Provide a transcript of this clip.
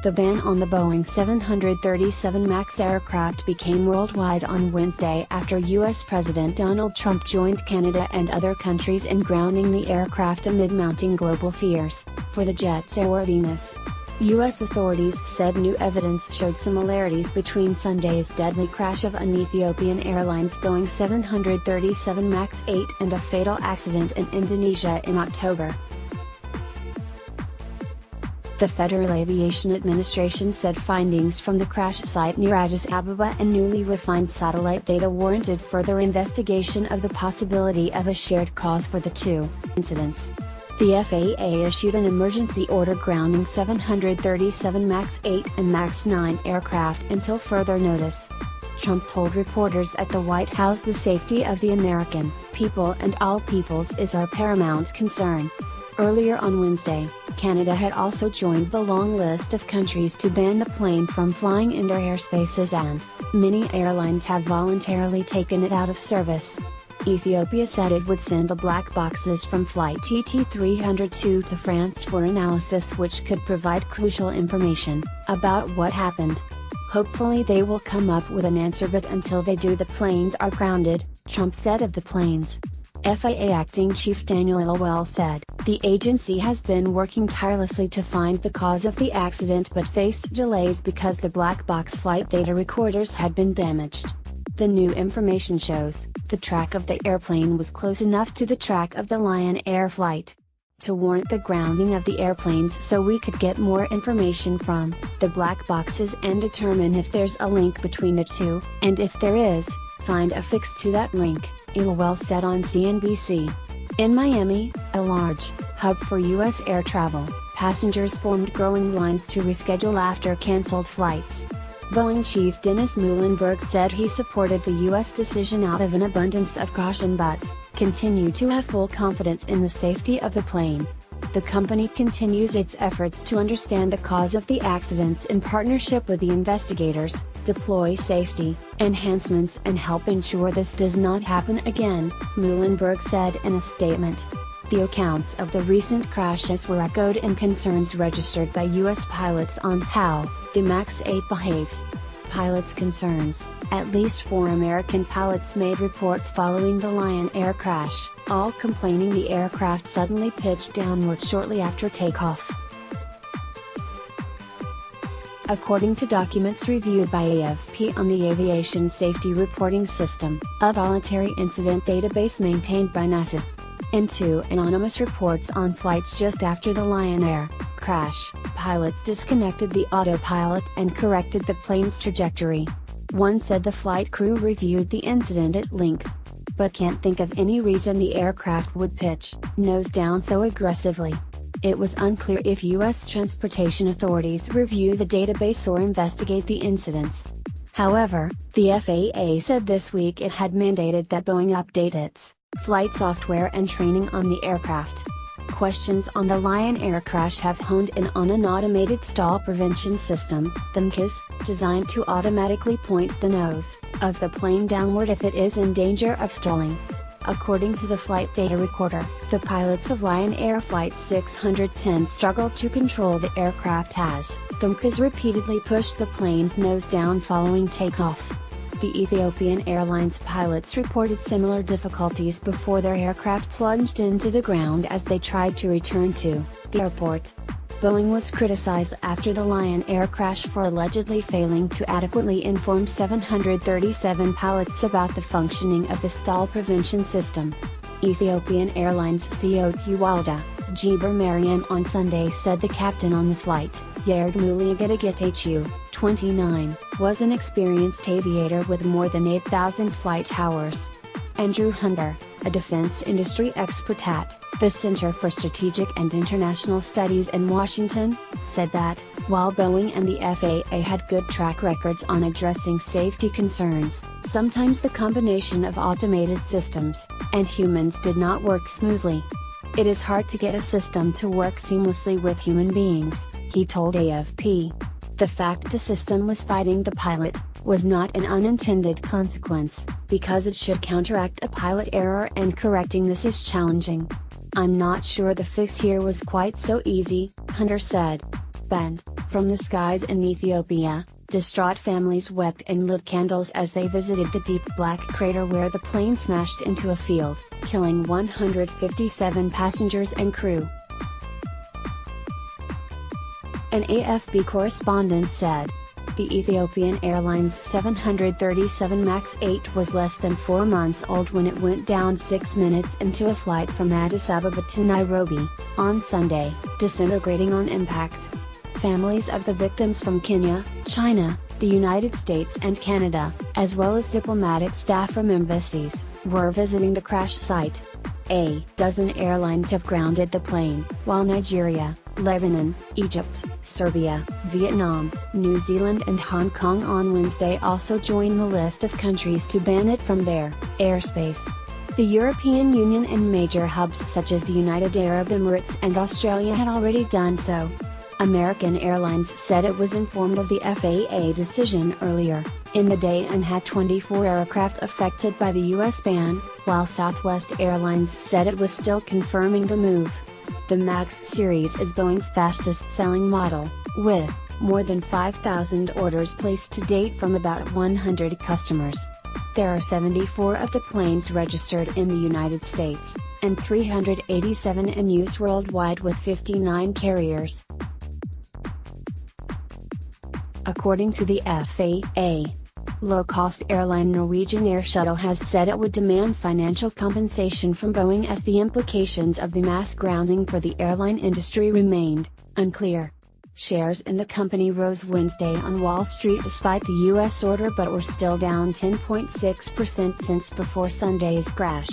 The ban on the Boeing 737 MAX aircraft became worldwide on Wednesday after U.S. President Donald Trump joined Canada and other countries in grounding the aircraft amid mounting global fears for the jet's airworthiness. U.S. authorities said new evidence showed similarities between Sunday's deadly crash of an Ethiopian Airlines Boeing 737 MAX 8 and a fatal accident in Indonesia in October. The Federal Aviation Administration said findings from the crash site near Addis Ababa and newly refined satellite data warranted further investigation of the possibility of a shared cause for the two incidents. The FAA issued an emergency order grounding 737 MAX 8 and MAX 9 aircraft until further notice. Trump told reporters at the White House the safety of the American people and all peoples is our paramount concern. Earlier on Wednesday, Canada had also joined the long list of countries to ban the plane from flying in their airspaces, and many airlines have voluntarily taken it out of service. Ethiopia said it would send the black boxes from flight TT302 to France for analysis, which could provide crucial information about what happened. Hopefully they will come up with an answer, but until they do, the planes are grounded, Trump said of the planes. FAA Acting Chief Daniel Elwell said, "The agency has been working tirelessly to find the cause of the accident but faced delays because the black box flight data recorders had been damaged. The new information shows, the track of the airplane was close enough to the track of the Lion Air flight to warrant the grounding of the airplanes, so we could get more information from the black boxes and determine if there's a link between the two, and if there is, find a fix to that link," Elwell said on CNBC. In Miami, a large hub for U.S. air travel, passengers formed growing lines to reschedule after canceled flights. Boeing chief Dennis Muhlenberg said he supported the U.S. decision out of an abundance of caution but continued to have full confidence in the safety of the plane. The company continues its efforts to understand the cause of the accidents in partnership with the investigators, deploy safety enhancements and help ensure this does not happen again, Muhlenberg said in a statement. The accounts of the recent crashes were echoed in concerns registered by U.S. pilots on how the MAX 8 behaves. Pilots' concerns: at least 4 American pilots made reports following the Lion Air crash, all complaining the aircraft suddenly pitched downward shortly after takeoff. According to documents reviewed by AFP on the Aviation Safety Reporting System, a voluntary incident database maintained by NASA, in 2 anonymous reports on flights just after the Lion Air crash, pilots disconnected the autopilot and corrected the plane's trajectory. One said the flight crew reviewed the incident at length, but can't think of any reason the aircraft would pitch nose down so aggressively. It was unclear if U.S. transportation authorities review the database or investigate the incidents. However, the FAA said this week it had mandated that Boeing update its flight software and training on the aircraft. Questions on the Lion Air crash have honed in on an automated stall prevention system, the MCAS, designed to automatically point the nose of the plane downward if it is in danger of stalling. According to the flight data recorder, the pilots of Lion Air Flight 610 struggled to control the aircraft as the MCAS repeatedly pushed the plane's nose down following takeoff. The Ethiopian Airlines pilots reported similar difficulties before their aircraft plunged into the ground as they tried to return to the airport. Boeing was criticized after the Lion Air crash for allegedly failing to adequately inform 737 pilots about the functioning of the stall prevention system. Ethiopian Airlines CEO Tewolde Gebre Mariam on Sunday said the captain on the flight, Yerdmuli Getachew, 29, was an experienced aviator with more than 8,000 flight hours. Andrew Hunter, a defense industry expert at the Center for Strategic and International Studies in Washington, said that, while Boeing and the FAA had good track records on addressing safety concerns, sometimes the combination of automated systems and humans did not work smoothly. It is hard to get a system to work seamlessly with human beings, he told AFP. The fact the system was fighting the pilot was not an unintended consequence, because it should counteract a pilot error, and correcting this is challenging. I'm not sure the fix here was quite so easy, Hunter said. Band from the skies in Ethiopia, distraught families wept and lit candles as they visited the deep black crater where the plane smashed into a field, killing 157 passengers and crew. An AFP correspondent said, the Ethiopian Airlines 737 MAX 8 was less than 4 months old when it went down 6 minutes into a flight from Addis Ababa to Nairobi, on Sunday, disintegrating on impact. Families of the victims from Kenya, China, the United States and Canada, as well as diplomatic staff from embassies, were visiting the crash site. A dozen airlines have grounded the plane, while Nigeria, Lebanon, Egypt, Serbia, Vietnam, New Zealand and Hong Kong on Wednesday also joined the list of countries to ban it from their airspace. The European Union and major hubs such as the United Arab Emirates and Australia had already done so. American Airlines said it was informed of the FAA decision earlier in the day and had 24 aircraft affected by the U.S. ban, while Southwest Airlines said it was still confirming the move. The MAX series is Boeing's fastest-selling model, with more than 5,000 orders placed to date from about 100 customers. There are 74 of the planes registered in the United States, and 387 in use worldwide with 59 carriers. According to the FAA, low-cost airline Norwegian Air Shuttle has said it would demand financial compensation from Boeing as the implications of the mass grounding for the airline industry remained unclear. Shares in the company rose Wednesday on Wall Street despite the U.S. order but were still down 10.6% since before Sunday's crash.